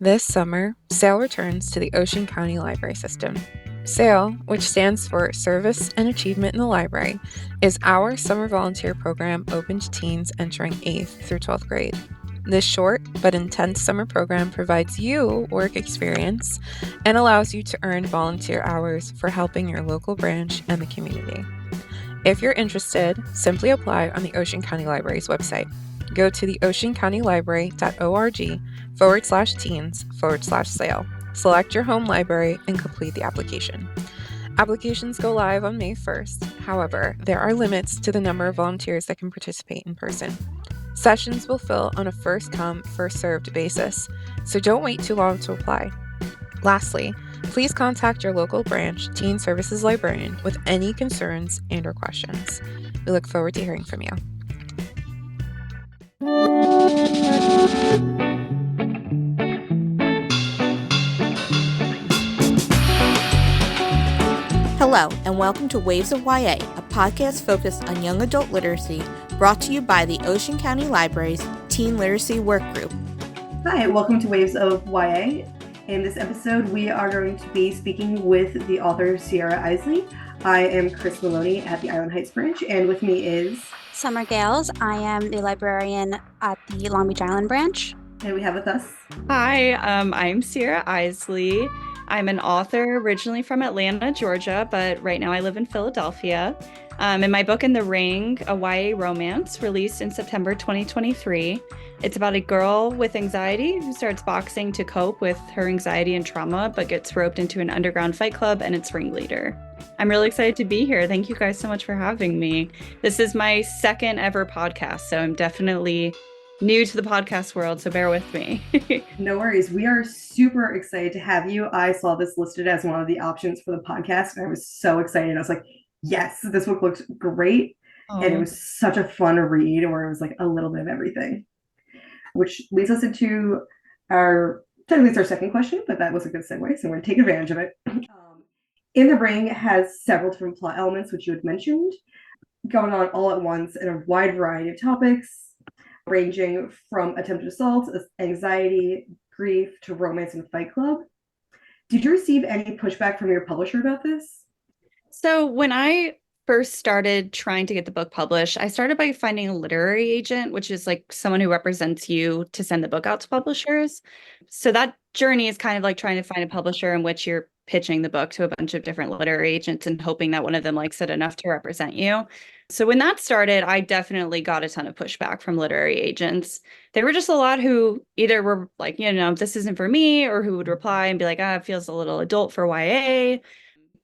This summer, S.A.I.L returns to the Ocean County Library System. S.A.I.L, which stands for Service and Achievement in the Library, is our summer volunteer program open to teens entering 8th through 12th grade. This short but intense summer program provides you work experience and allows you to earn volunteer hours for helping your local branch and the community. If you're interested, simply apply on the Ocean County Library's website. Go to the oceancountylibrary.org/teens/SAIL. Select your home library and complete the application. Applications go live on May 1st. However, there are limits to the number of volunteers that can participate in person. Sessions will fill on a first come, first served basis, so don't wait too long to apply. Lastly, please contact your local branch teen services librarian with any concerns and/or questions. We look forward to hearing from you. Hello, and welcome to Waves of YA, a podcast focused on young adult literacy, brought to you by the Ocean County Library's Teen Literacy Work Group. Hi, welcome to Waves of YA. In this episode, we are going to be speaking with the author Sierra Isley. I am Chris Maloney at the Island Heights branch, and with me is Summer Gales. I am the librarian at the Long Beach Island branch. And we have with us. Hi, I'm Sierra Isley. I'm an author originally from Atlanta, Georgia, but right now I live in Philadelphia. In my book In the Ring, a YA romance released in September 2023. It's about a girl with anxiety who starts boxing to cope with her anxiety and trauma, but gets roped into an underground fight club and its ringleader. I'm really excited to be here. Thank you guys so much for having me. This is my second ever podcast, so I'm definitely new to the podcast world, so bear with me. No worries. We are super excited to have you. I saw this listed as one of the options for the podcast, and I was so excited. I was like, yes, this book looks great. And it was such a fun read where it was like a little bit of everything, which leads us into technically it's our second question, but that was a good segue, so we're going to take advantage of it. In the Ring has several different plot elements, which you had mentioned, going on all at once in a wide variety of topics, ranging from attempted assault, anxiety, grief, to romance and fight club. Did you receive any pushback from your publisher about this? So when I first started trying to get the book published, I started by finding a literary agent, which is like someone who represents you to send the book out to publishers. So that journey is kind of like trying to find a publisher in which you're pitching the book to a bunch of different literary agents and hoping that one of them likes it enough to represent you. So when that started, I definitely got a ton of pushback from literary agents. There were just a lot who either were like, this isn't for me, or who would reply and be like, it feels a little adult for YA.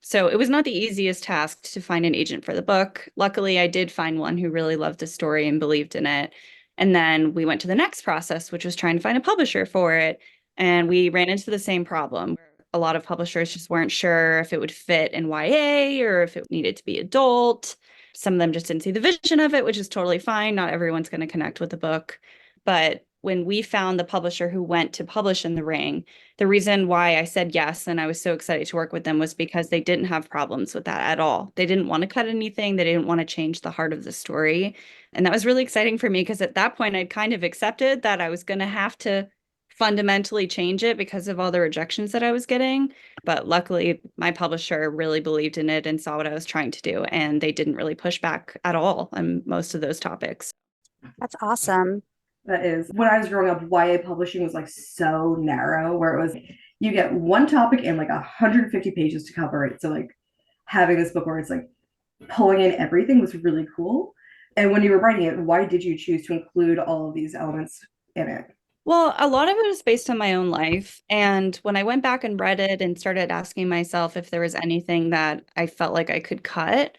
So it was not the easiest task to find an agent for the book. Luckily, I did find one who really loved the story and believed in it. And then we went to the next process, which was trying to find a publisher for it. And we ran into the same problem. A lot of publishers just weren't sure if it would fit in YA or if it needed to be adult. Some of them just didn't see the vision of it, which is totally fine. Not everyone's going to connect with the book. But when we found the publisher who went to publish In the Ring, the reason why I said yes and I was so excited to work with them was because they didn't have problems with that at all. They didn't want to cut anything. They didn't want to change the heart of the story. And that was really exciting for me because at that point, I'd kind of accepted that I was going to have to fundamentally change it because of all the rejections that I was getting. But luckily, my publisher really believed in it and saw what I was trying to do. And they didn't really push back at all on most of those topics. That's awesome. That is, when I was growing up, YA publishing was like so narrow, where it was you get one topic and like 150 pages to cover it. So like having this book where it's like pulling in everything was really cool. And when you were writing it, why did you choose to include all of these elements in it? Well, a lot of it was based on my own life. And when I went back and read it and started asking myself if there was anything that I felt like I could cut,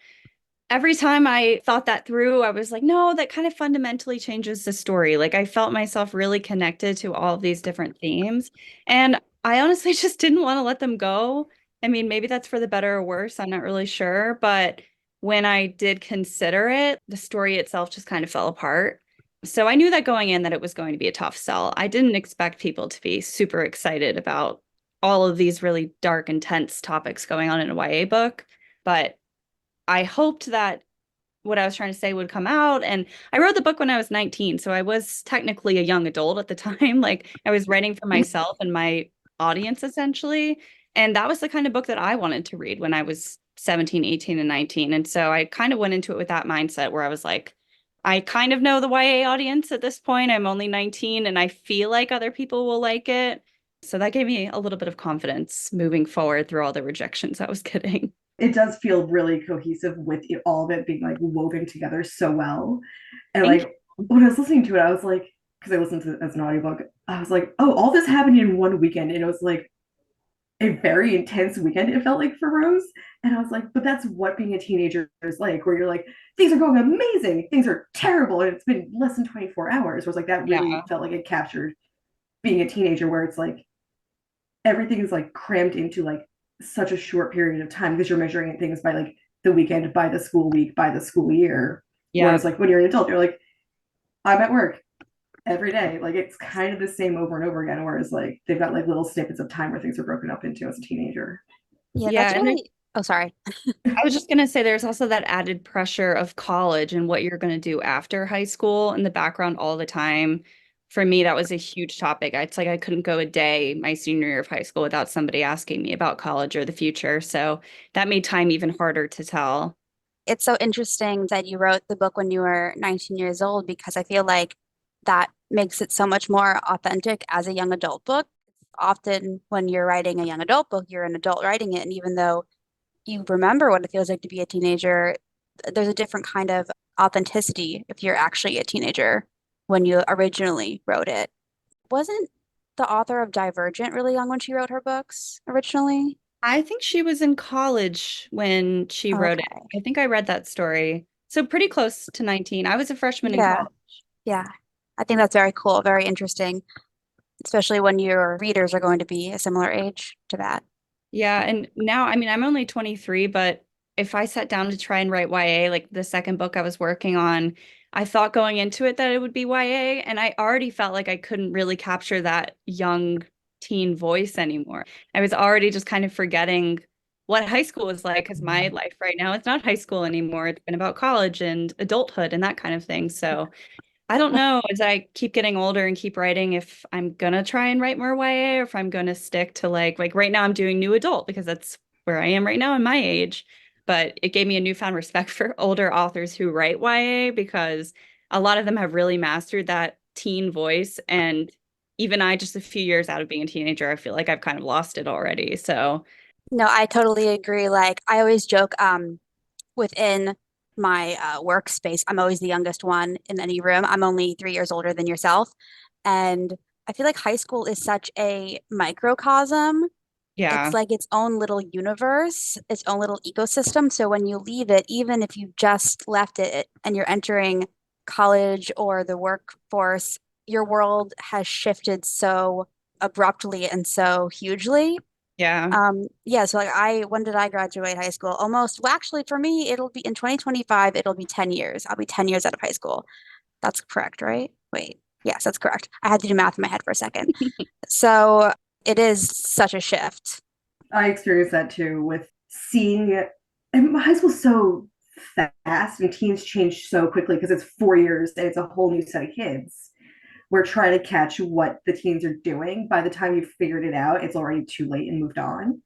every time I thought that through, I was like, no, that kind of fundamentally changes the story. Like I felt myself really connected to all of these different themes. And I honestly just didn't want to let them go. I mean, maybe that's for the better or worse. I'm not really sure. But when I did consider it, the story itself just kind of fell apart. So I knew that going in that it was going to be a tough sell. I didn't expect people to be super excited about all of these really dark, intense topics going on in a YA book. But I hoped that what I was trying to say would come out. And I wrote the book when I was 19, so I was technically a young adult at the time. Like I was writing for myself and my audience essentially. And that was the kind of book that I wanted to read when I was 17, 18, and 19. And so I kind of went into it with that mindset where I was like, I kind of know the YA audience at this point. I'm only 19 and I feel like other people will like it. So that gave me a little bit of confidence moving forward through all the rejections I was getting. It does feel really cohesive with all of it being like woven together so well. And Thank like when I was listening to it, I was like, because I listened to it as an audiobook, I was like, oh, all this happened in one weekend. And it was like a very intense weekend, it felt like for Rose. And I was like, but that's what being a teenager is like, where you're like, things are going amazing, things are terrible, and it's been less than 24 hours. Where it's like that really Yeah. felt like it captured being a teenager, where it's like everything is like crammed into like such a short period of time because you're measuring things by like the weekend, by the school week, by the school year. Yeah. Whereas like when you're an adult, you're like, I'm at work every day. Like it's kind of the same over and over again. Whereas like they've got like little snippets of time where things are broken up into as a teenager. Yeah, Yeah. that's And really. Oh, sorry. I was just going to say there's also that added pressure of college and what you're going to do after high school in the background all the time. For me, that was a huge topic. It's like I couldn't go a day my senior year of high school without somebody asking me about college or the future. So that made time even harder to tell. It's so interesting that you wrote the book when you were 19 years old because I feel like that makes it so much more authentic as a young adult book. Often when you're writing a young adult book, you're an adult writing it, and even though you remember what it feels like to be a teenager, there's a different kind of authenticity if you're actually a teenager when you originally wrote it. Wasn't the author of Divergent really young when she wrote her books originally? I think she was in college when she wrote it. Okay. I think I read that story. So pretty close to 19. I was a freshman in Yeah, college. yeah. I think that's very cool, very interesting, especially when your readers are going to be a similar age to that. Yeah, and now, I mean, I'm only 23, but if I sat down to try and write YA, like the second book I was working on, I thought going into it that it would be YA, and I already felt like I couldn't really capture that young teen voice anymore. I was already just kind of forgetting what high school was like because my life right now, it's not high school anymore. It's been about college and adulthood and that kind of thing. So I don't know as I keep getting older and keep writing if I'm gonna try and write more YA or if I'm gonna stick to like right now I'm doing new adult because that's where I am right now in my age. But it gave me a newfound respect for older authors who write YA because a lot of them have really mastered that teen voice. And even I, just a few years out of being a teenager, I feel like I've kind of lost it already. So No, I totally agree. Like I always joke, within my workspace, I'm always the youngest one in any room. I'm only 3 years older than yourself. And I feel like high school is such a microcosm. It's yeah, like its own little universe, its own little ecosystem. So when you leave it, even if you just left it and you're entering college or the workforce, your world has shifted so abruptly and so hugely. yeah. Yeah, so like when did I graduate high school? Almost, well, actually for me, it'll be in 2025, it'll be 10 years. I'll be 10 years out of high school. That's correct, right? Wait. Yes, that's correct. I had to do math in my head for a second. So it is such a shift. I experienced that too with seeing, and high school's so fast and teens change so quickly because it's 4 years and it's a whole new set of kids. We're trying to catch what the teens are doing. By the time you've figured it out, it's already too late and moved on.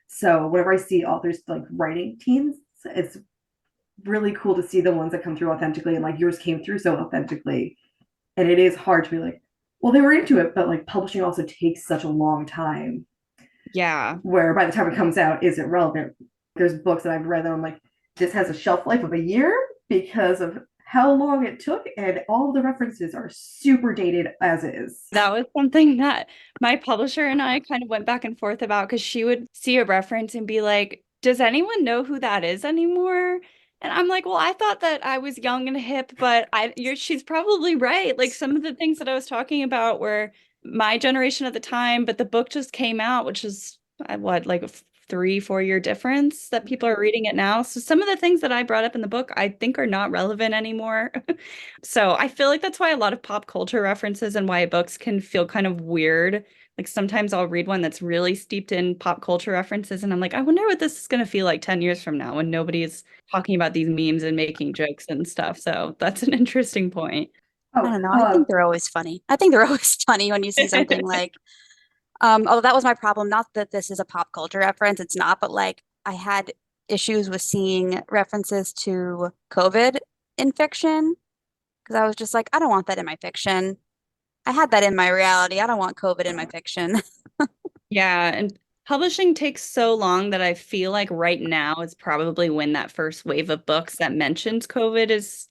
So whenever I see authors like writing teens, it's really cool to see the ones that come through authentically, and like yours came through so authentically. And it is hard to be like, well, they were into it, but like publishing also takes such a long time Yeah. where by the time it comes out, is it relevant? There's books that I've read that I'm like, this has a shelf life of a year because of how long it took, and all the references are super dated as is. That was something that my publisher and I kind of went back and forth about because she would see a reference and be like, does anyone know who that is anymore? And I'm like, well, I thought that I was young and hip, but she's probably right. Like some of the things that I was talking about were my generation at the time, but the book just came out, which is what, like 3-4 year difference that people are reading it now. So some of the things that I brought up in the book, I think are not relevant anymore. So I feel like that's why a lot of pop culture references and YA books can feel kind of weird. Like sometimes I'll read one that's really steeped in pop culture references, and I'm like, I wonder what this is going to feel like 10 years from now when nobody is talking about these memes and making jokes and stuff. So that's an interesting point. I Oh, don't know. I think they're always funny. I think they're always funny when you see something like, although that was my problem. Not that this is a pop culture reference, it's not, but like I had issues with seeing references to COVID in fiction because I was just like, I don't want that in my fiction. I had that in my reality. I don't want COVID in my fiction. Yeah, and publishing takes so long that I feel like right now is probably when that first wave of books that mentions COVID is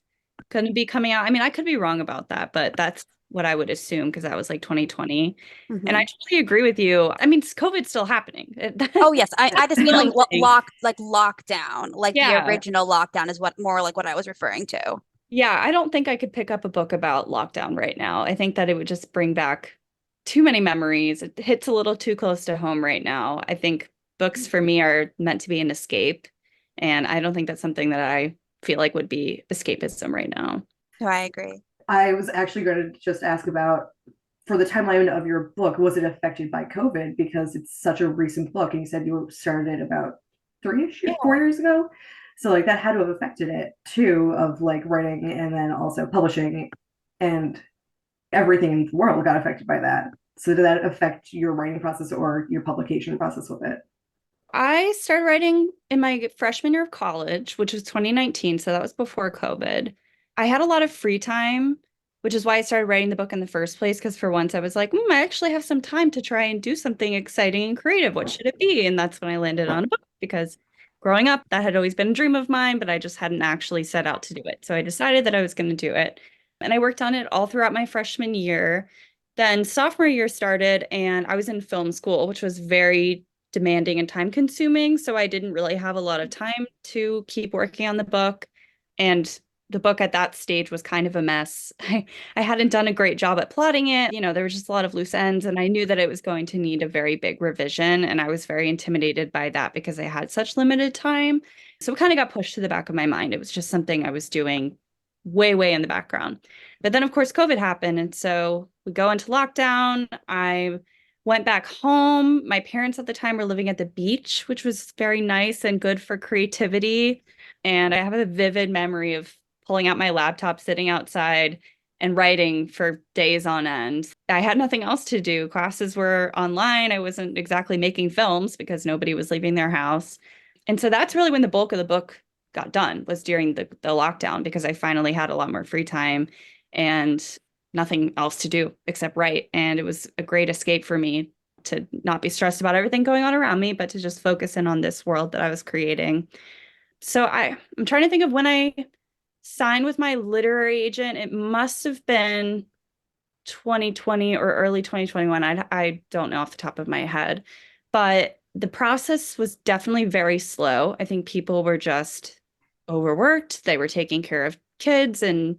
going to be coming out. I mean, I could be wrong about that, but that's what I would assume because that was like 2020. And I Mhm. totally agree with you. I mean, COVID's still happening. Oh yes, I just That's mean what like I'm saying. like lockdown, like the Yeah. original lockdown is what more like what I was referring to. Yeah, I don't think I could pick up a book about lockdown right now. I think that it would just bring back too many memories. It hits a little too close to home right now. I think books for me are meant to be an escape, and I don't think that's something that I feel like would be escapism right now. So I agree. I was actually going to just ask about for the timeline of your book, was it affected by COVID? Because it's such a recent book, and you said you started it about 4 years ago. So like that had to have affected it too, of like writing and then also publishing, and everything in the world got affected by that. So did that affect your writing process or your publication process with it? I started writing in my freshman year of college, which was 2019, so that was before COVID. I had a lot of free time, which is why I started writing the book in the first place, because for once I was like, I actually have some time to try and do something exciting and creative. What should it be? And that's when I landed on a book because growing up, that had always been a dream of mine, but I just hadn't actually set out to do it. So I decided that I was going to do it. And I worked on it all throughout my freshman year. Then sophomore year started, and I was in film school, which was very demanding and time consuming. So I didn't really have a lot of time to keep working on the book. And the book at that stage was kind of a mess. I hadn't done a great job at plotting it. There was just a lot of loose ends, and I knew that it was going to need a very big revision. And I was very intimidated by that because I had such limited time. So it kind of got pushed to the back of my mind. It was just something I was doing way, way in the background. But then, of course, COVID happened. And so we go into lockdown. I went back home. My parents at the time were living at the beach, which was very nice and good for creativity. And I have a vivid memory of pulling out my laptop, sitting outside, and writing for days on end. I had nothing else to do. Classes were online. I wasn't exactly making films because nobody was leaving their house. And so that's really when the bulk of the book got done, was during the lockdown, because I finally had a lot more free time and nothing else to do except write. And it was a great escape for me to not be stressed about everything going on around me, but to just focus in on this world that I was creating. So I'm trying to think of when I signed with my literary agent. It must have been 2020 or early 2021. I don't know off the top of my head, but the process was definitely very slow. I think people were just overworked. They were taking care of kids and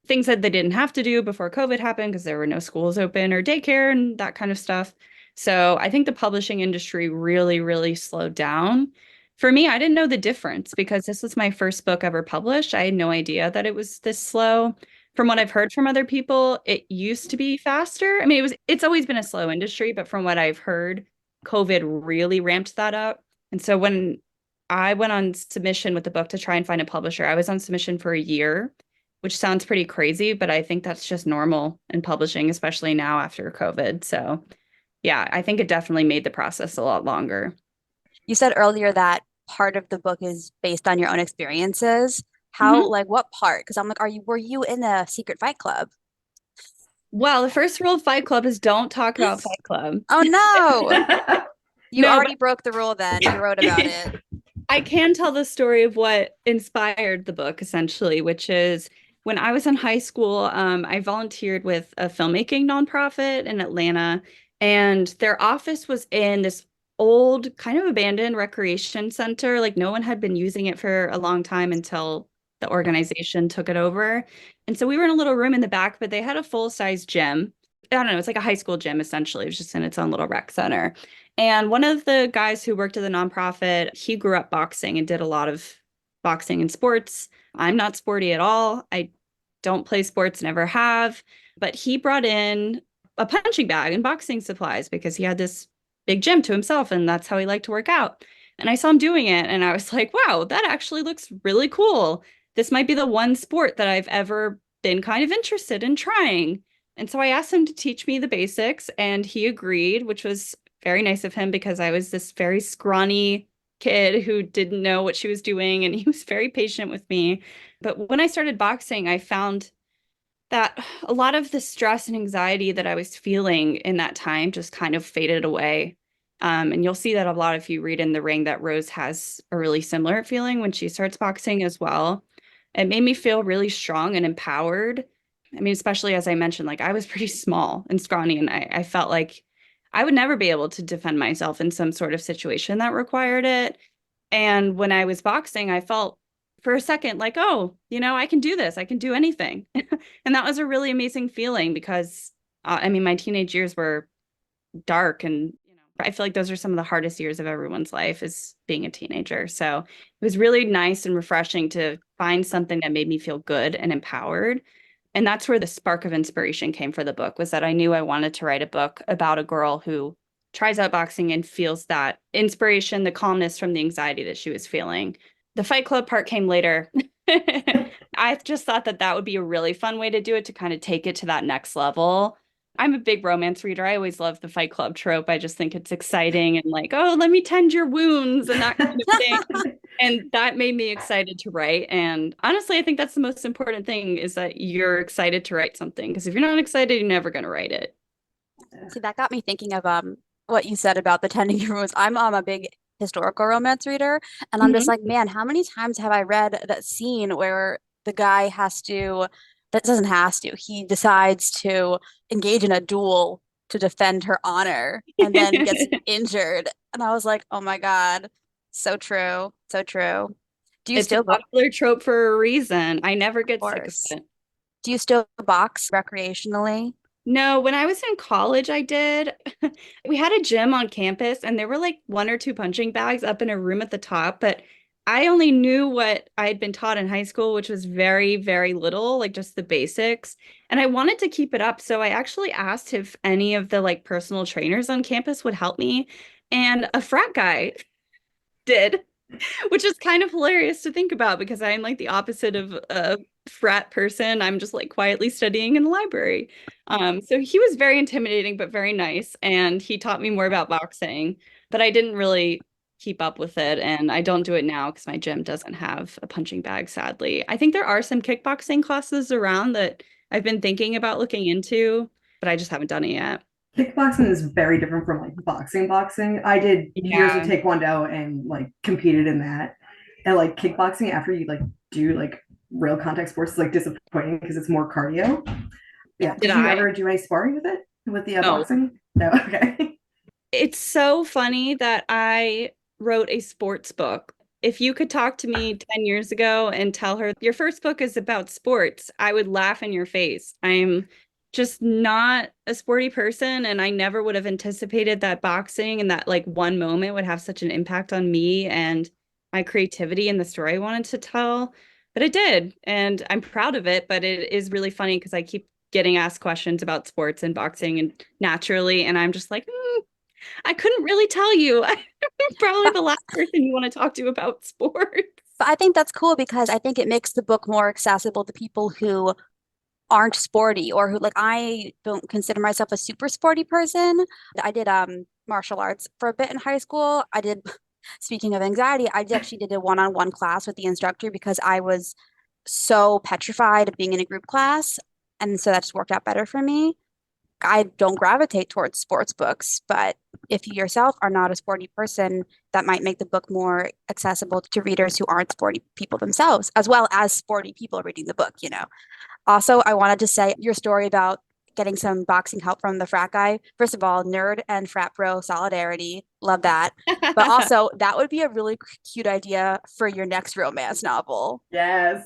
things that they didn't have to do before COVID happened because there were no schools open or daycare and that kind of stuff. So I think the publishing industry really, really slowed down. For me, I didn't know the difference because this was my first book ever published. I had no idea that it was this slow. From what I've heard from other people, it used to be faster. I mean, it's always been a slow industry, but from what I've heard, COVID really ramped that up. And so when I went on submission with the book to try and find a publisher, I was on submission for a year, which sounds pretty crazy, but I think that's just normal in publishing, especially now after COVID. So, yeah, I think it definitely made the process a lot longer. You said earlier that part of the book is based on your own experiences. Mhm. How, like, what part? Because I'm like, were you in a secret fight club? Well, the first rule of Fight Club is don't talk about Fight Club. Oh no, you No, but already broke the rule then. You wrote about it. I can tell the story of what inspired the book, essentially, which is when I was in high school, I volunteered with a filmmaking nonprofit in Atlanta, and their office was in this old, kind of abandoned recreation center. Like no one had been using it for a long time until the organization took it over. And so we were in a little room in the back, but they had a full-size gym. I don't know, it's like a high school gym essentially. It was just in its own little rec center. And one of the guys who worked at the nonprofit, he grew up boxing and did a lot of boxing and sports. I'm not sporty at all. I don't play sports, never have. But he brought in a punching bag and boxing supplies because he had this big gym to himself and that's how he liked to work out. And I saw him doing it and I was like, wow, that actually looks really cool. This might be the one sport that I've ever been kind of interested in trying. And so I asked him to teach me the basics and he agreed, which was very nice of him because I was this very scrawny kid who didn't know what she was doing and he was very patient with me. But when I started boxing, I found that a lot of the stress and anxiety that I was feeling in that time just kind of faded away. And you'll see that a lot if you read in The Ring that Rose has a really similar feeling when she starts boxing as well. It made me feel really strong and empowered. I mean, especially as I mentioned, like I was pretty small and scrawny, and I felt like I would never be able to defend myself in some sort of situation that required it. And when I was boxing, I felt for a second like, oh, I can do this. I can do anything. And that was a really amazing feeling because, I mean, my teenage years were dark and I feel like those are some of the hardest years of everyone's life is being a teenager. So it was really nice and refreshing to find something that made me feel good and empowered. And that's where the spark of inspiration came for the book, was that I knew I wanted to write a book about a girl who tries out boxing and feels that inspiration, the calmness from the anxiety that she was feeling. The Fight Club part came later. I just thought that that would be a really fun way to do it, to kind of take it to that next level. I'm a big romance reader. I always love the Fight Club trope. I just think it's exciting and like, oh, let me tend your wounds and that kind of thing. And that made me excited to write. And honestly, I think that's the most important thing, is that you're excited to write something. Because if you're not excited, you're never going to write it. See, that got me thinking of what you said about the tending your wounds. I'm a big historical romance reader, and I'm just like, man, how many times have I read that scene where the guy he decides to engage in a duel to defend her honor and then gets injured. And I was like, oh my God, so true. So true. Do you It's still a popular trope for a reason. I never get sick of it. Do you still box recreationally? No, when I was in college, I did. We had a gym on campus and there were like one or two punching bags up in a room at the top, but I only knew what I had been taught in high school, which was very, very little, like just the basics. And I wanted to keep it up. So I actually asked if any of the like personal trainers on campus would help me. And a frat guy did, which is kind of hilarious to think about because I'm like the opposite of a frat person. I'm just like quietly studying in the library. So he was very intimidating, but very nice. And he taught me more about boxing, but I didn't really keep up with it. And I don't do it now because my gym doesn't have a punching bag, sadly. I think there are some kickboxing classes around that I've been thinking about looking into, but I just haven't done it yet. Kickboxing is very different from like boxing. I did years of taekwondo and like competed in that. And like kickboxing, after you like do like real contact sports, is like disappointing because it's more cardio. Yeah. Did you ever do any sparring with it? With the boxing? No. Okay. It's so funny that I wrote a sports book. If you could talk to me 10 years ago and tell her your first book is about sports, I would laugh in your face. I'm just not a sporty person, and I never would have anticipated that boxing and that like one moment would have such an impact on me and my creativity and the story I wanted to tell. But it did, and I'm proud of it, but it is really funny because I keep getting asked questions about sports and boxing and naturally, and I'm just like, I couldn't really tell you. I'm probably the last person you want to talk to about sports. But I think that's cool because I think it makes the book more accessible to people who aren't sporty or who, like, I don't consider myself a super sporty person. I did martial arts for a bit in high school. Speaking of anxiety, I actually did a one-on-one class with the instructor because I was so petrified of being in a group class. And so that just worked out better for me. I don't gravitate towards sports books, but if you yourself are not a sporty person, that might make the book more accessible to readers who aren't sporty people themselves, as well as sporty people reading the book, Also, I wanted to say your story about getting some boxing help from the frat guy. First of all, nerd and frat bro solidarity. Love that. But also, that would be a really cute idea for your next romance novel. Yes.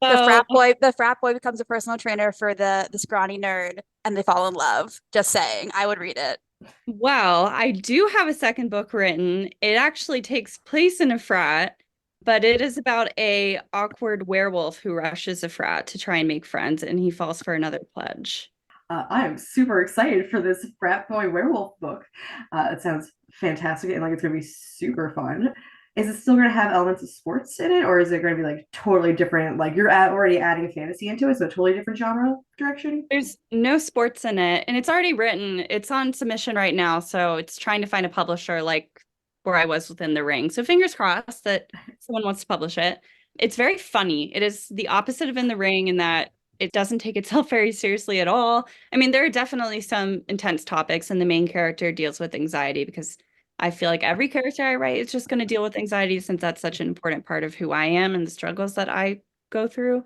The frat boy becomes a personal trainer for the scrawny nerd, and they fall in love. Just saying, I would read it. Well, I do have a second book written. It actually takes place in a frat, but it is about a awkward werewolf who rushes a frat to try and make friends, and he falls for another pledge. I am super excited for this frat boy werewolf book. It sounds fantastic and like it's going to be super fun. Is it still going to have elements of sports in it, or is it going to be like totally different? Like you're already adding fantasy into it, so a totally different genre direction? There's no sports in it, and it's already written. It's on submission right now, so it's trying to find a publisher like where I was within the ring. So fingers crossed that someone wants to publish it. It's very funny. It is the opposite of In the Ring in that it doesn't take itself very seriously at all. I mean, there are definitely some intense topics, and the main character deals with anxiety because I feel like every character I write is just going to deal with anxiety since that's such an important part of who I am and the struggles that I go through.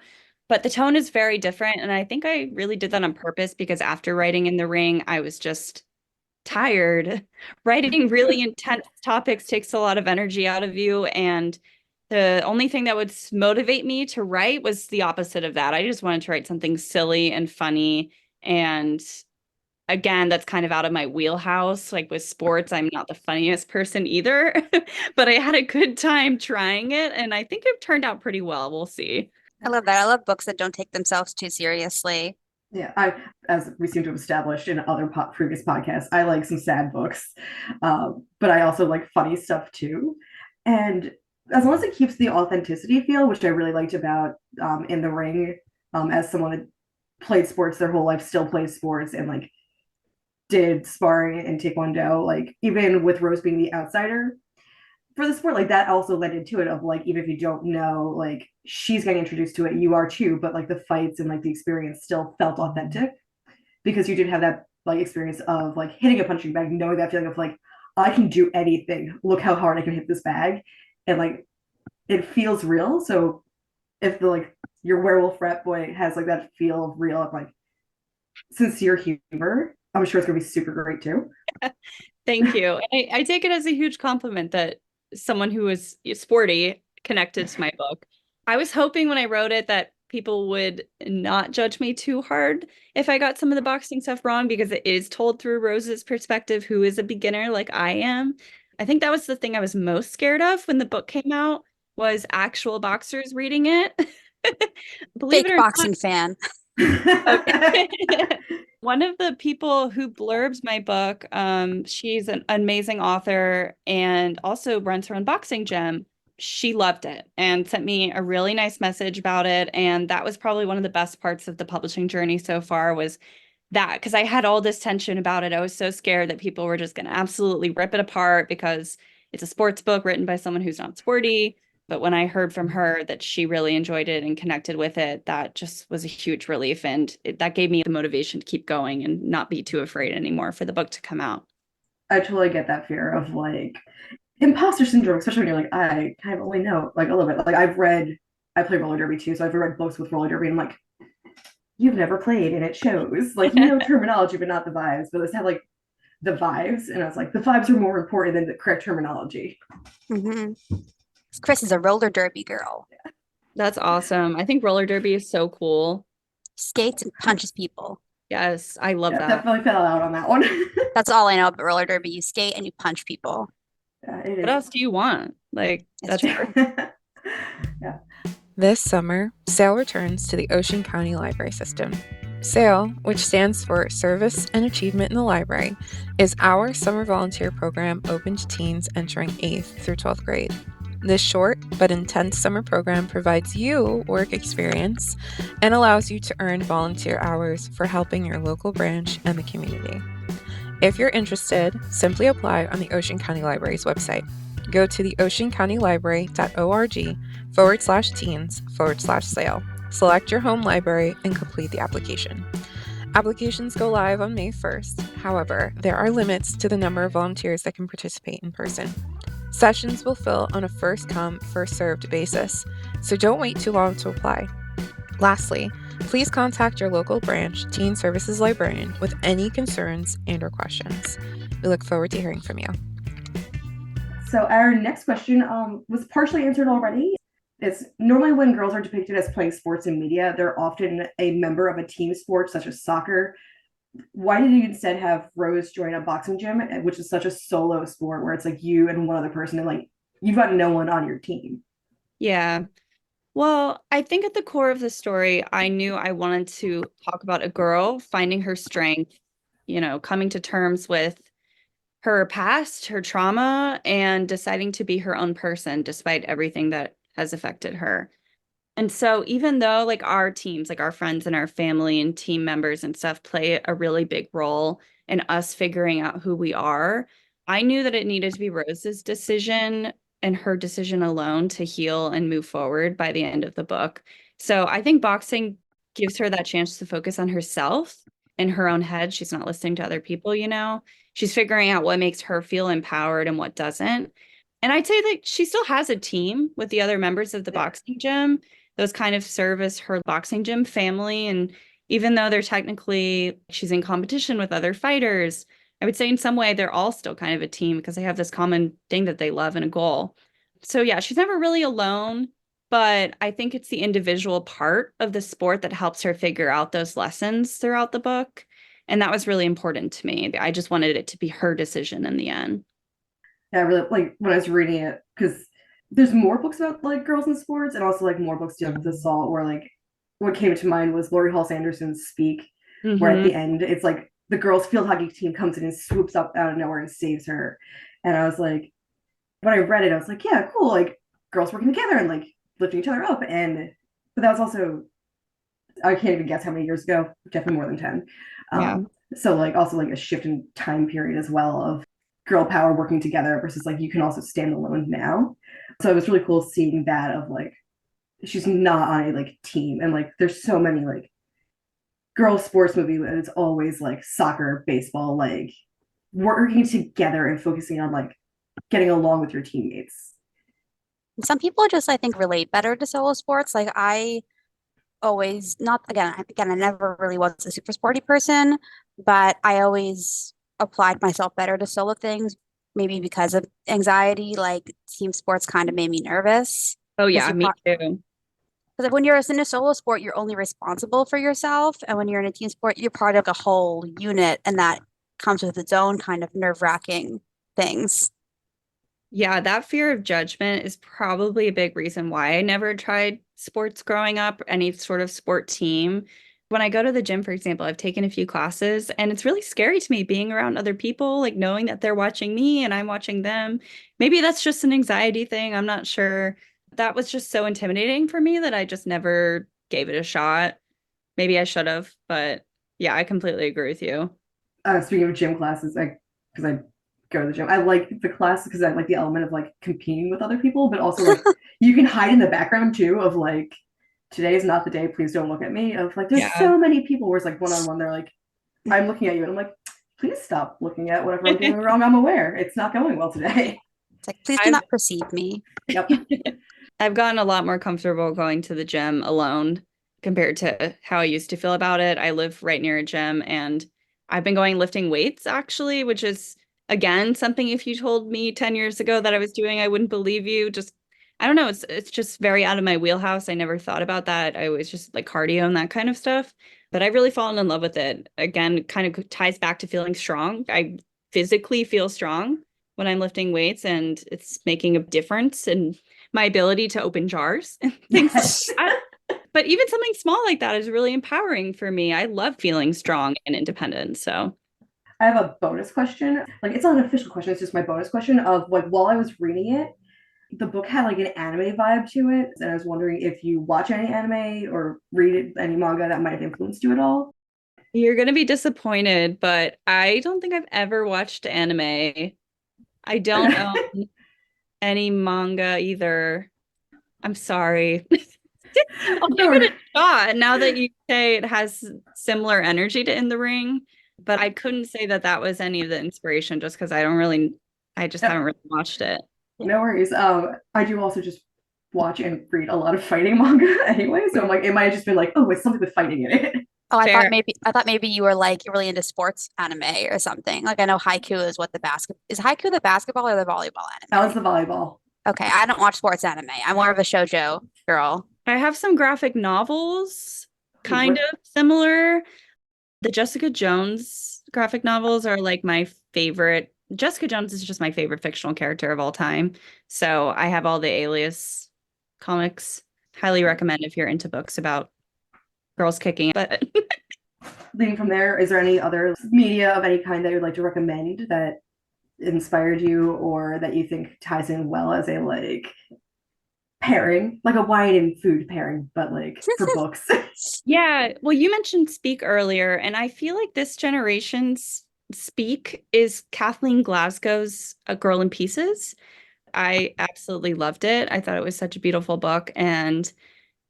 But the tone is very different. And I think I really did that on purpose because after writing In the Ring, I was just tired. Writing really intense topics takes a lot of energy out of you. And the only thing that would motivate me to write was the opposite of that. I just wanted to write something silly and funny. And again, that's kind of out of my wheelhouse. Like with sports, I'm not the funniest person either, but I had a good time trying it. And I think it turned out pretty well. We'll see. I love that. I love books that don't take themselves too seriously. Yeah, as we seem to have established in other previous podcasts, I like some sad books, but I also like funny stuff too. And as long as it keeps the authenticity feel, which I really liked about In the Ring, as someone that played sports their whole life, still plays sports, and like did sparring and taekwondo, like even with Rose being the outsider for the sport, like that also led into it of like, even if you don't know, like she's getting introduced to it, you are too, but like the fights and like the experience still felt authentic because you didn't have that like experience of like hitting a punching bag, knowing that feeling of like, I can do anything, look how hard I can hit this bag, and like it feels real. So if the like your werewolf frat boy has like that feel of real, like sincere humor, I'm sure it's gonna be super great too. Thank you. I take it as a huge compliment that someone who is sporty connected to my book. I was hoping when I wrote it that people would not judge me too hard if I got some of the boxing stuff wrong because it is told through Rose's perspective, who is a beginner like I am. I think that was the thing I was most scared of when the book came out was actual boxers reading it. Believe Fake it or boxing not, fan. one of the people who blurbs my book, she's an amazing author and also runs her own boxing gym. She loved it and sent me a really nice message about it. And that was probably one of the best parts of the publishing journey so far was that because I had all this tension about it. I was so scared that people were just going to absolutely rip it apart because it's a sports book written by someone who's not sporty. But when I heard from her that she really enjoyed it and connected with it, that just was a huge relief. And that gave me the motivation to keep going and not be too afraid anymore for the book to come out. I totally get that fear of like imposter syndrome, especially when you're like, I kind of only know like a little bit. Like I play roller derby too, so I've read books with roller derby, and I'm like, you've never played, and it shows. Like you know terminology, but not the vibes. But let's have like the vibes, and I was like, the vibes are more important than the correct terminology. Mm-hmm. Chris is a roller derby girl. That's awesome. I think roller derby is so cool. Skates and punches people. Yes, I love that. Definitely fell out on that one. That's all I know about roller derby. You skate and you punch people. What else do you want? Like, that's true. Yeah. This summer, S.A.I.L returns to the Ocean County Library System. S.A.I.L, which stands for Service and Achievement in the Library, is our summer volunteer program open to teens entering 8th through 12th grade. This short but intense summer program provides you work experience and allows you to earn volunteer hours for helping your local branch and the community. If you're interested, simply apply on the Ocean County Library's website. Go to the oceancountylibrary.org/teens/SAIL. Select your home library and complete the application. Applications go live on May 1st. However, there are limits to the number of volunteers that can participate in person. Sessions will fill on a first-come, first-served basis, so don't wait too long to apply. Lastly, please contact your local branch Teen Services librarian with any concerns and/or questions. We look forward to hearing from you. So our next question was partially answered already. It's normally when girls are depicted as playing sports in media, they're often a member of a team sport such as soccer, why did you instead have Rose join a boxing gym, which is such a solo sport where it's like you and one other person, and like you've got no one on your team? Yeah. Well, I think at the core of the story, I knew I wanted to talk about a girl finding her strength, coming to terms with her past, her trauma, and deciding to be her own person despite everything that has affected her. And so even though like our teams, like our friends and our family and team members and stuff play a really big role in us figuring out who we are, I knew that it needed to be Rose's decision and her decision alone to heal and move forward by the end of the book. So I think boxing gives her that chance to focus on herself in her own head. She's not listening to other people. She's figuring out what makes her feel empowered and what doesn't. And I'd say that she still has a team with the other members of the boxing gym. Those kind of serve as her boxing gym family. And even though they're technically, she's in competition with other fighters, I would say in some way they're all still kind of a team because they have this common thing that they love and a goal. So yeah, she's never really alone, but I think it's the individual part of the sport that helps her figure out those lessons throughout the book. And that was really important to me. I just wanted it to be her decision in the end. Yeah, I really like when I was reading it because there's more books about like girls in sports and also like more books dealing with assault where like what came to mind was Lori Hall Sanderson's Speak, where at the end it's like the girls field hockey team comes in and swoops up out of nowhere and saves her. And I was like, when I read it, I was like, yeah, cool, like girls working together and like lifting each other up. And but that was also, I can't even guess how many years ago, definitely more than 10. Yeah. So like also like a shift in time period as well of girl power working together versus like you can also stand alone now. So it was really cool seeing that of like she's not on a like team, and like there's so many like girl sports movies and it's always like soccer, baseball, like working together and focusing on like getting along with your teammates. Some people just, I think, relate better to solo sports. Like I always, not again, I never really was a super sporty person, but I always applied myself better to solo things, maybe because of anxiety. Like team sports kind of made me nervous. Oh Because yeah, me too. because when you're in a solo sport, you're only responsible for yourself. And when you're in a team sport, you're part of a whole unit, and that comes with its own kind of nerve-wracking things. Yeah, that fear of judgment is probably a big reason why I never tried sports growing up, any sort of sport team. When I go to the gym, for example, I've taken a few classes and it's really scary to me being around other people, like knowing that they're watching me and I'm watching them. Maybe that's just an anxiety thing. I'm not sure. That was just so intimidating for me that I just never gave it a shot. Maybe I should have, but yeah, I completely agree with you. Speaking of gym classes, because I go to the gym, I like the class because I like the element of like competing with other people, but also like you can hide in the background too of like today is not the day, please don't look at me. Of like there's so many people where it's like one-on-one, they're like, I'm looking at you and I'm like, please stop looking at whatever I'm doing wrong. I'm aware it's not going well today. It's like, please do not perceive me. Yep. I've gotten a lot more comfortable going to the gym alone compared to how I used to feel about it. I live right near a gym and I've been going lifting weights actually, which is again something if you told me 10 years ago that I was doing, I wouldn't believe you. Just I don't know, it's just very out of my wheelhouse. I never thought about that. I always just like cardio and that kind of stuff. But I've really fallen in love with it. Again, it kind of ties back to feeling strong. I physically feel strong when I'm lifting weights and it's making a difference in my ability to open jars and things Yes. like that. But even something small like that is really empowering for me. I love feeling strong and independent. So I have a bonus question. Like it's not an official question, it's just my bonus question of like while I was reading it, the book had like an anime vibe to it. And I was wondering if you watch any anime or read any manga that might have influenced you at all. you're going to be disappointed, but I don't think I've ever watched anime. I don't own any manga either. I'm sorry. I'll give it a shot now that you say it has similar energy to In the Ring, but I couldn't say that that was any of the inspiration just because I just haven't really watched it. No worries. I do also just watch and read a lot of fighting manga anyway. So I'm like, it might have just been like, oh, it's something with fighting in it. Oh, Fair. I thought maybe you were like really into sports anime or something. Like I know Haiku is what is Haiku the basketball or the volleyball That anime? was the volleyball. Okay, I don't watch sports anime. I'm more of a shoujo girl. I have some graphic novels, kind What? of similar. The Jessica Jones graphic novels are like my favorite. Jessica Jones is just my favorite fictional character of all time. So I have all the Alias comics. Highly recommend if you're into books about girls kicking. But Leading from there, is there any other media of any kind that you'd like to recommend that inspired you or that you think ties in well as a like pairing, like a wine and food pairing, but like for books? yeah, well, you mentioned Speak earlier, and I feel like this generation's Speak is Kathleen Glasgow's A Girl in Pieces. I absolutely loved it. I thought it was such a beautiful book. And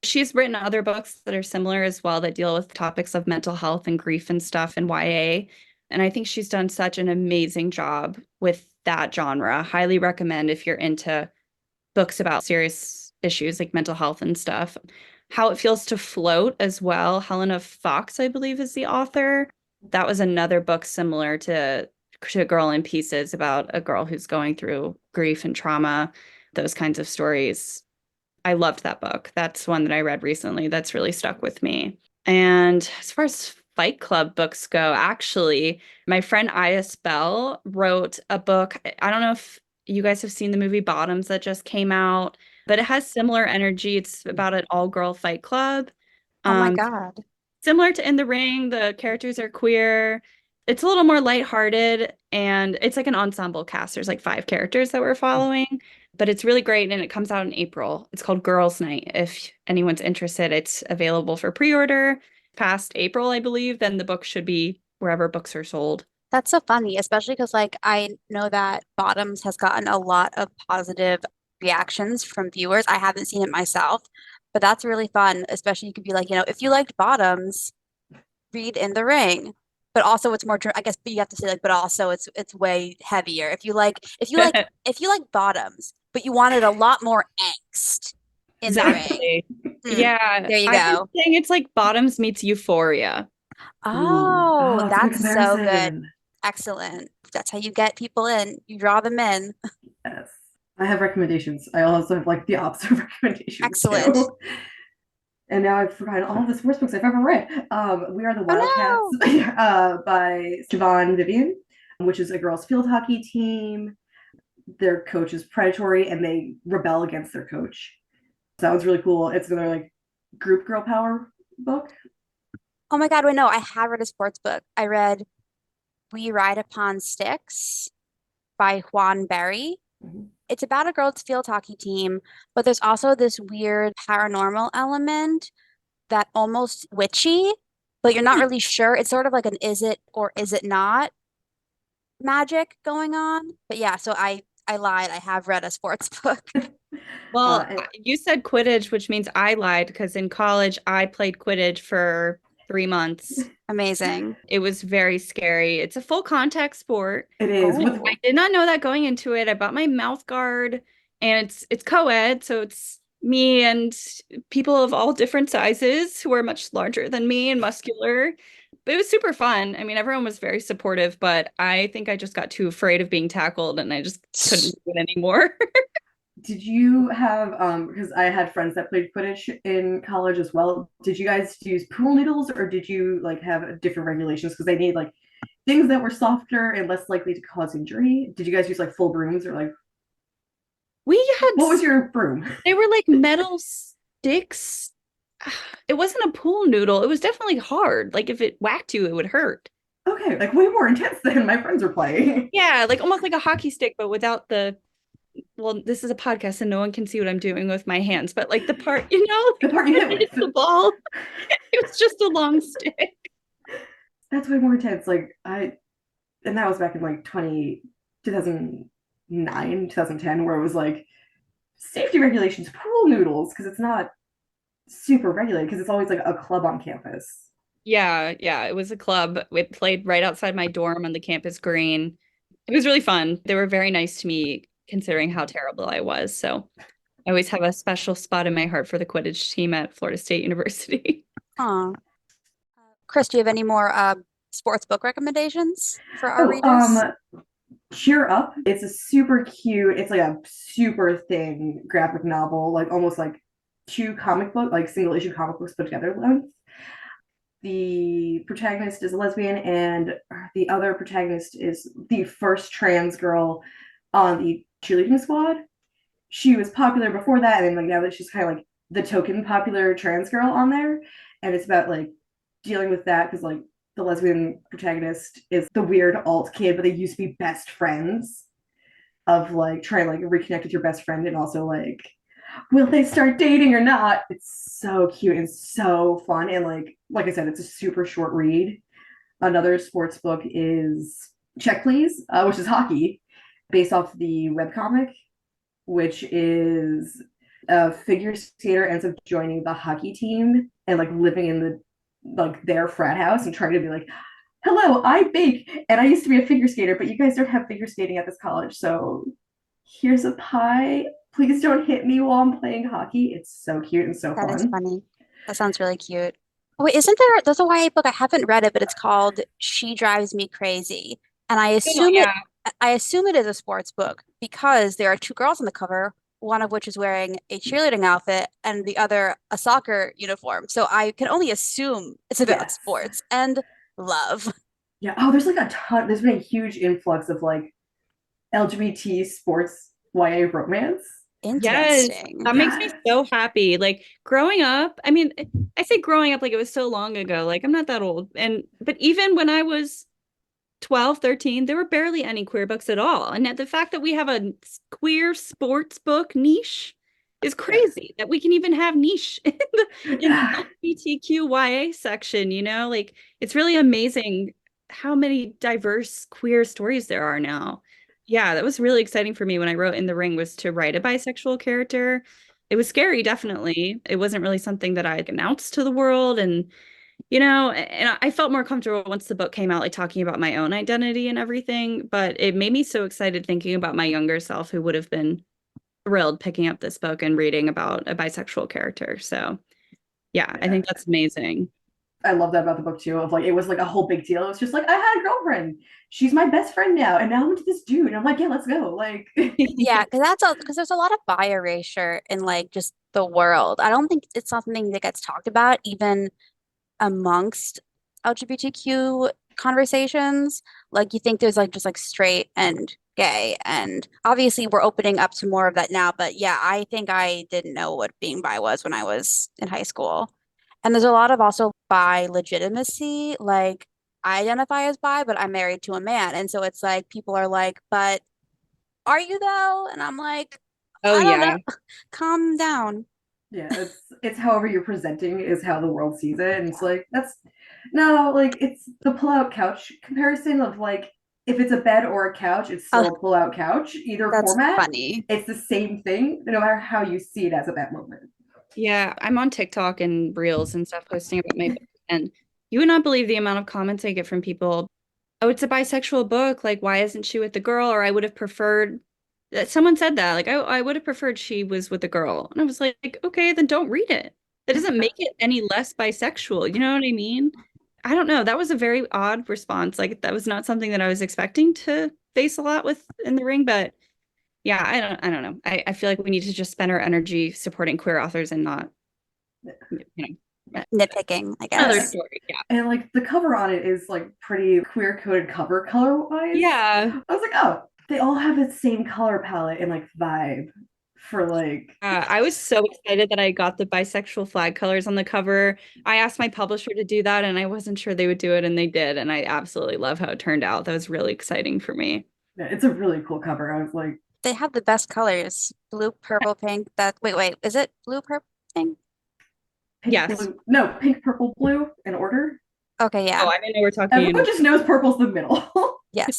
she's written other books that are similar as well that deal with topics of mental health and grief and stuff and YA. And I think she's done such an amazing job with that genre. Highly recommend if you're into books about serious issues like mental health and stuff. How It Feels to Float as well. Helena Fox, I believe, is the author. That was another book similar to Girl in Pieces about a girl who's going through grief and trauma, those kinds of stories. I loved that book. That's one that I read recently that's really stuck with me. And as far as Fight Club books go, actually, my friend S.A.I.L wrote a book. I don't know if you guys have seen the movie Bottoms that just came out, but it has similar energy. It's about an all-girl fight club. Oh my Um, God. Similar to In the Ring, the characters are queer. It's a little more lighthearted, and it's like an ensemble cast. There's like 5 characters that we're following, but it's really great, and it comes out in April. It's called Girls' Night. If anyone's interested, it's available for pre-order. Past April, I believe, then the book should be wherever books are sold. That's so funny, especially because like I know that Bottoms has gotten a lot of positive reactions from viewers. I haven't seen it myself, but that's really fun. Especially you could be like, if you liked Bottoms, read In the Ring. But also it's more, I guess, but you have to say like, but also it's way heavier. If you like Bottoms, but you wanted a lot more angst in the ring. Exactly. Hmm, Yeah, there you I've been go. saying it's like Bottoms meets Euphoria. Ooh, Oh, oh, it's a good that's so good. comparison. Excellent. That's how you get people in. You draw them in. Yes. I have recommendations. I also have like the opposite of recommendations Excellent. too. And now I've forgotten all the sports books I've ever read. We Are the Wildcats Oh by Siobhan Vivian, which is a girls' field hockey team. Their coach is predatory and they rebel against their coach. So that was really cool. It's another like group girl power book. Oh my God, wait, no, I have read a sports book. I read We Ride Upon Sticks by Juan Berry. Mhm. It's about a girls' field hockey team, but there's also this weird paranormal element that almost witchy, but you're not really sure. It's sort of like an is it or is it not magic going on. But yeah, so I lied. I have read a sports book. Well, And you said Quidditch, which means I lied because in college I played Quidditch for 3 months. Amazing. It was very scary. It's a full contact sport. it is with Oh, I did not know that going into it. I bought my mouth guard and it's co-ed, so it's me and people of all different sizes who are much larger than me and muscular. But it was super fun. I mean, everyone was very supportive, but I think I just got too afraid of being tackled and I just couldn't do it anymore. did you have because I had friends that played Quidditch in college as well. Did you guys use pool noodles or did you like have different regulations because they need like things that were softer and less likely to cause injury? Did you guys use like full brooms or like We had, what was your broom? they were like metal sticks. It wasn't a pool noodle. It was definitely hard. Like if it whacked you, it would hurt. Okay, like way more intense than my friends were playing. Yeah, like almost like a hockey stick, but without the, well, this is a podcast and no one can see what I'm doing with my hands, but like the part, The part you hit with. it's the ball. It was just a long stick. That's way more intense. Like and that was back in like 2009, 2010, where it was like safety regulations, pool noodles, because it's not super regulated because it's always like a club on campus. Yeah, yeah, it was a club. We played right outside my dorm on the campus green. It was really fun. They were very nice to me considering how terrible I was. So I always have a special spot in my heart for the Quidditch team at Florida State University. huh. Chris, do you have any more sports book recommendations for our Oh, readers? Cheer Up. It's a super cute, it's like a super thin graphic novel, like almost like two comic book, like single issue comic books put together length. the protagonist is a lesbian, and the other protagonist is the first trans girl on the cheerleading squad. She was popular before that, and then like now that she's kind of like the token popular trans girl on there, and it's about like dealing with that because like the lesbian protagonist is the weird alt kid, but they used to be best friends. Of like trying to like reconnect with your best friend, and also like will they start dating or not? It's so cute and so fun, and like I said, it's a super short read. Another sports book is Check Please, which is hockey, based off the webcomic, which is a figure skater ends up joining the hockey team and like living in the like their frat house and trying to be like, hello, I bake and I used to be a figure skater, but you guys don't have figure skating at this college, so here's a pie. Please don't hit me while I'm playing hockey. It's so cute and so That is fun. funny. That sounds really cute. Oh, wait, there's a YA book, I haven't read it, but it's called She Drives Me Crazy. And Oh, yeah. I assume it is a sports book because there are two girls on the cover, one of which is wearing a cheerleading outfit and the other a soccer uniform. So I can only assume it's about Yes. sports and love. Yeah. Oh, there's like a ton. There's been a huge influx of like LGBT sports YA romance. Yes, Interesting. that makes me Yes. so happy. Like growing up, I mean, I say growing up like it was so long ago. Like I'm not that old. But even when I was 12, 13, there were barely any queer books at all. And the fact that we have a queer sports book niche is Yeah. crazy that we can even have niche in the Yeah. LGBTQIA section, you know? Like it's really amazing how many diverse queer stories there are now. Yeah, that was really exciting for me when I wrote In the Ring was to write a bisexual character. It was scary, definitely. It wasn't really something that I announced to the world and and I felt more comfortable once the book came out, like talking about my own identity and everything. But it made me so excited thinking about my younger self who would have been thrilled picking up this book and reading about a bisexual character. So, yeah, I Yeah. think that's amazing. I love that about the book too. Of like, it was like a whole big deal. It was just like, I had a girlfriend. She's my best friend now, and now I'm into this dude. And I'm like, yeah, let's go. Like, Yeah, because there's a lot of bi erasure in like just the world. I don't think it's something that gets talked about even amongst LGBTQ conversations. Like you think there's like just like straight and gay, and obviously we're opening up to more of that now. But yeah, I think I didn't know what being bi was when I was in high school. And there's a lot of also bi legitimacy. Like I identify as bi, but I'm married to a man, and so it's like people are like, but are you though? And I'm like, Oh, I don't know. yeah. Calm down. yeah, it's however you're presenting is how the world sees it, and it's Yeah. like that's no, like it's the pull-out couch comparison of like if it's a bed or a couch, it's Oh, still a pull-out couch. Either that's format, funny. it's the same thing, no matter how you see it as at that moment. Yeah, I'm on TikTok and Reels and stuff posting about my book. And you would not believe the amount of comments I get from people. Oh, it's a bisexual book. Like, why isn't she with the girl? Or I would have preferred that someone said that. Like, I would have preferred she was with the girl. And I was like, okay, then don't read it. That doesn't make it any less bisexual. You know what I mean? I don't know. That was a very odd response. Like, that was not something that I was expecting to face a lot with in the ring, but yeah, I don't know. I feel like we need to just spend our energy supporting queer authors and not, Nitpicking, I another Yeah. guess. story. Yeah. And like the cover on it is like pretty queer coded cover color wise. Yeah. I was like, oh, they all have the same color palette and like vibe for like I was so excited that I got the bisexual flag colors on the cover. I asked my publisher to do that and I wasn't sure they would do it and they did. And I absolutely love how it turned out. That was really exciting for me. yeah, it's a really cool cover. I was like, They have the best colors. Blue, purple, pink. Wait, is it blue, purple, pink? pink, Yes. blue, no, pink, purple, blue in order. Okay, Oh, yeah. I didn't know we're talking Everyone in. just knows purple's the middle. Yes.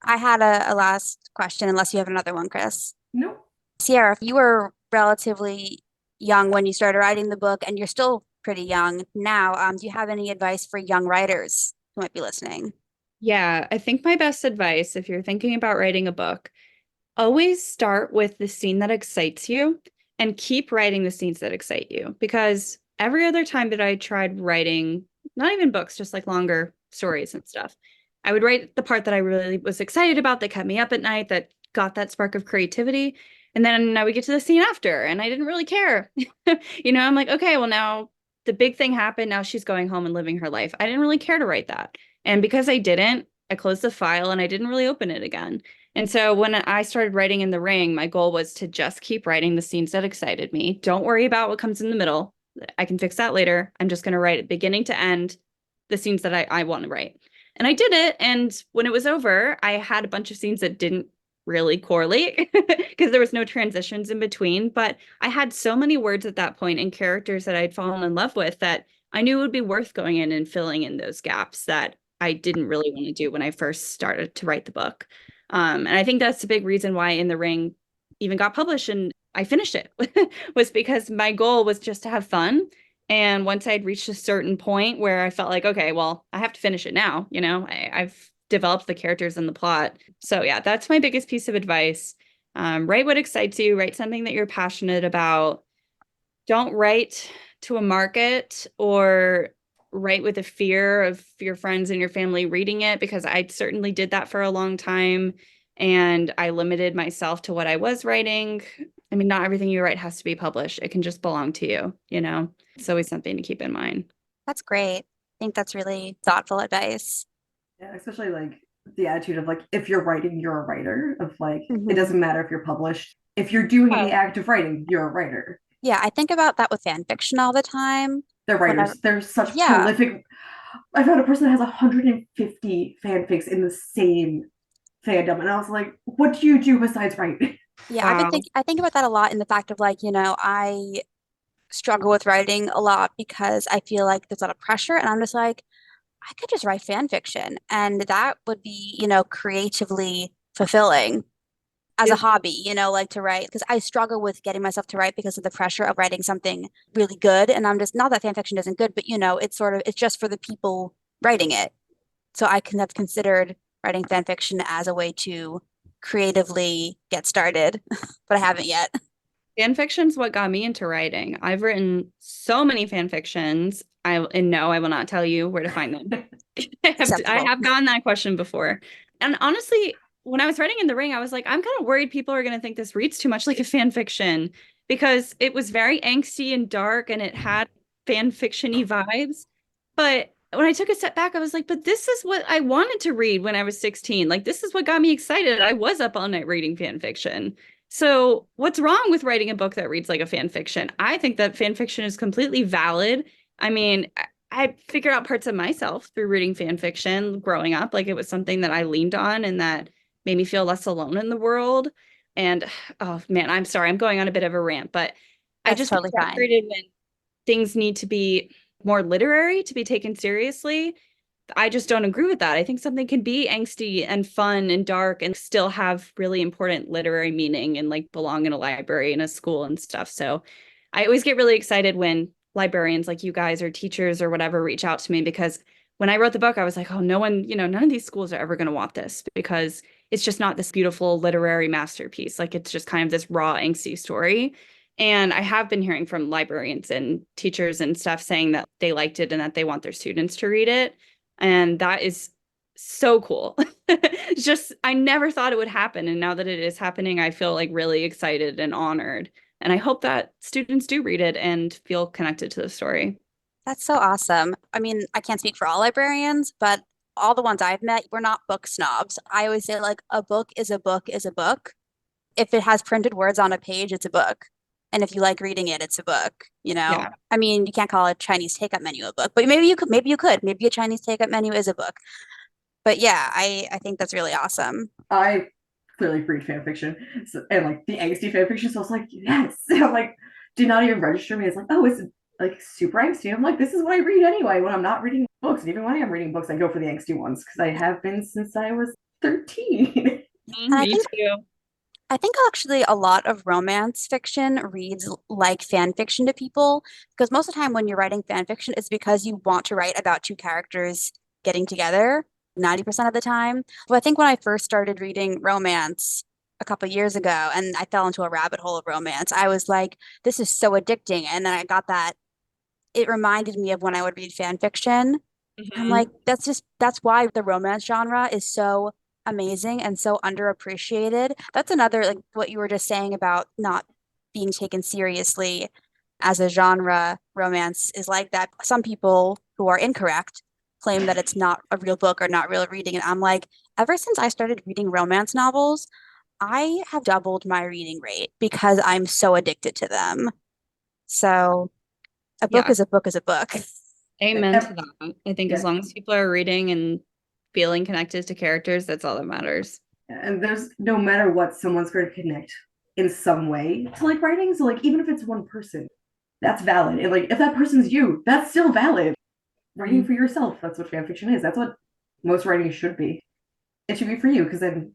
I had a last question, unless you have another one, Chris. Nope. Sierra, if you were relatively young when you started writing the book, and you're still pretty young now, do you have any advice for young writers who might be listening? Yeah, I think my best advice, if you're thinking about writing a book, always start with the scene that excites you and keep writing the scenes that excite you. Because every other time that I tried writing, not even books, just like longer stories and stuff, I would write the part that I really was excited about, that kept me up at night, that got that spark of creativity. And then I would get to the scene after, and I didn't really care. I'm like, okay, well, now the big thing happened. Now she's going home and living her life. I didn't really care to write that. And because I didn't, I closed the file and I didn't really open it again. And so when I started writing In the Ring, my goal was to just keep writing the scenes that excited me. Don't worry about what comes in the middle. I can fix that later. I'm just going to write it beginning to end, the scenes that I want to write. And I did it. And when it was over, I had a bunch of scenes that didn't really correlate because there was no transitions in between. But I had so many words at that point and characters that I'd fallen in love with that I knew it would be worth going in and filling in those gaps that I didn't really want to do when I first started to write the book. And I think that's a big reason why In the Ring even got published and I finished it was because my goal was just to have fun. And once I'd reached a certain point where I felt like, okay, well, I have to finish it now. I've developed the characters and the plot. So yeah, that's my biggest piece of advice. Write what excites you, write something that you're passionate about. Don't write to a market or write with a fear of your friends and your family reading it, because I certainly did that for a long time. And I limited myself to what I was writing. I mean, not everything you write has to be published. It can just belong to you, It's always something to keep in mind. That's great. I think that's really thoughtful advice. Yeah, especially like the attitude of like, if you're writing, you're a writer, of like, Mhm. it doesn't matter if you're published. If you're doing the act of writing, you're a writer. Yeah, I think about that with fan fiction all the time. They're writers. They're such prolific. I found a person that has 150 fanfics in the same fandom, and I was like, what do you do besides write? Yeah, I think about that a lot in the fact of like, I struggle with writing a lot because I feel like there's a lot of pressure and I'm just like, I could just write fan fiction and that would be, creatively fulfilling as a hobby, like to write, because I struggle with getting myself to write because of the pressure of writing something really good. And I'm just, not that fan fiction isn't good, but it's just for the people writing it. So I can have considered writing fan fiction as a way to creatively get started, but I haven't yet. Fan fiction's what got me into writing. I've written so many fan fictions. And no, I will not tell you where to find them. I have gotten that question before. And honestly, when I was writing In the Ring, I was like, I'm kind of worried people are going to think this reads too much like a fan fiction, because it was very angsty and dark and it had fan fiction-y vibes. But when I took a step back, I was like, but this is what I wanted to read when I was 16. Like, this is what got me excited. I was up all night reading fan fiction. So what's wrong with writing a book that reads like a fan fiction? I think that fan fiction is completely valid. I mean, I figured out parts of myself through reading fan fiction growing up. Like, it was something that I leaned on and that made me feel less alone in the world. And oh man, I'm sorry, I'm going on a bit of a rant, but I just get frustrated when things need to be more literary to be taken seriously. I just don't agree with that. I think something can be angsty and fun and dark and still have really important literary meaning and like belong in a library and a school and stuff. So I always get really excited when librarians like you guys or teachers or whatever reach out to me, because when I wrote the book, I was like, oh, no one, none of these schools are ever going to want this, because it's just not this beautiful literary masterpiece. Like, it's just kind of this raw, angsty story. And I have been hearing from librarians and teachers and stuff saying that they liked it and that they want their students to read it. And that is so cool. Just, I never thought it would happen. And now that it is happening, I feel like really excited and honored. And I hope that students do read it and feel connected to the story. That's so awesome. I mean, I can't speak for all librarians, but all the ones I've met, we're not book snobs. I always say, like, a book is a book is a book. If it has printed words on a page, it's a book. And if you like reading it, it's a book, Yeah. I mean, you can't call a Chinese takeout menu a book, but maybe you could, maybe a Chinese takeout menu is a book. But yeah, I think that's really awesome. I clearly read fan fiction, and like the angsty fan fiction, so I was like, yes. I'm like, did not even register me. It's like, oh, it's like super angsty. I'm like, this is what I read anyway when I'm not reading books. And even when I am reading books, I go for the angsty ones because I have been since I was 13. Me too. I think actually a lot of romance fiction reads like fan fiction to people, because most of the time when you're writing fan fiction, it's because you want to write about two characters getting together 90% of the time. But I think when I first started reading romance a couple of years ago and I fell into a rabbit hole of romance, I was like, this is so addicting. And then I got that, it reminded me of when I would read fan fiction. I'm like, that's why the romance genre is so amazing and so underappreciated. That's another, like what you were just saying about not being taken seriously. as a genre, romance is like that. Some people who are incorrect claim that it's not a real book or not real reading. And I'm like, ever since I started reading romance novels, I have doubled my reading rate because I'm so addicted to them. So a book Yeah, is a book is a book. amen to Ev- that. I think as Yeah. long as people are reading and feeling connected to characters, that's all that matters. And there's no matter what, someone's going to connect in some way to like writing. So like even if it's one person, that's valid. And like if that person's you, that's still valid. Writing for yourself, that's what fan fiction is. That's what most writing should be. It should be for you because then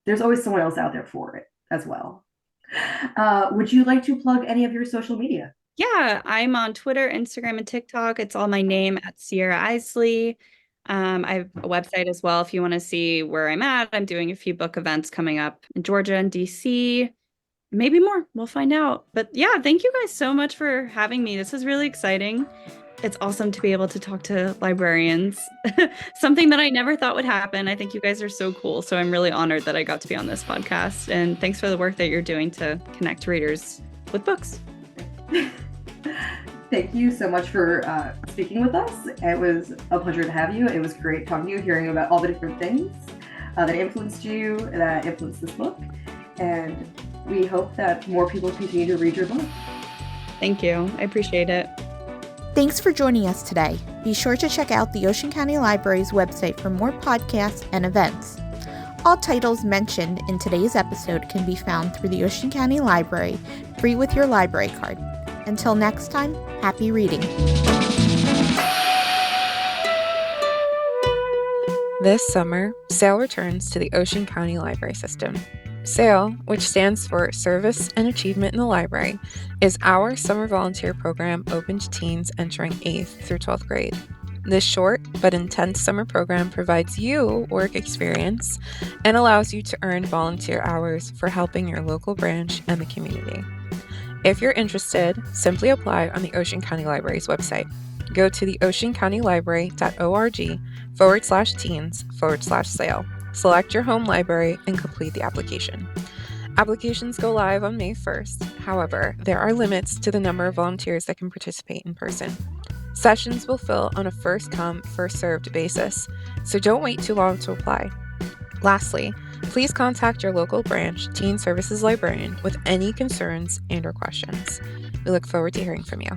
there's always someone else out there for it as well. Would you like to plug any of your social media? Yeah, I'm on Twitter, Instagram, and TikTok. It's all my name at Sierra Isley. I have a website as well if you want to see where I'm at. I'm doing a few book events coming up in Georgia and DC. Maybe more. We'll find out. But yeah, thank you guys so much for having me. This is really exciting. It's awesome to be able to talk to librarians, something that I never thought would happen. I think you guys are so cool. So I'm really honored that I got to be on this podcast. And thanks for the work that you're doing to connect readers with books. Thank you so much for speaking with us. It was a pleasure to have you. It was great talking to you, hearing about all the different things that influenced you, that influenced this book. And we hope that more people continue to read your book. Thank you. I appreciate it. Thanks for joining us today. Be sure to check out the Ocean County Library's website for more podcasts and events. All titles mentioned in today's episode can be found through the Ocean County Library, free with your library card. Until next time, happy reading. This summer, S.A.I.L returns to the Ocean County Library System. S.A.I.L, which stands for Service and Achievement in the Library, is our summer volunteer program open to teens entering 8th through 12th grade. This short but intense summer program provides you work experience and allows you to earn volunteer hours for helping your local branch and the community. If you're interested, simply apply on the Ocean County Library's website. Go to the oceancountylibrary.org/teens/S.A.I.L. Select your home library and complete the application. Applications go live on May 1st. However, there are limits to the number of volunteers that can participate in person. Sessions will fill on a first-come, first-served basis, so don't wait too long to apply. Lastly, please contact your local branch teen services librarian with any concerns and/or questions. We look forward to hearing from you.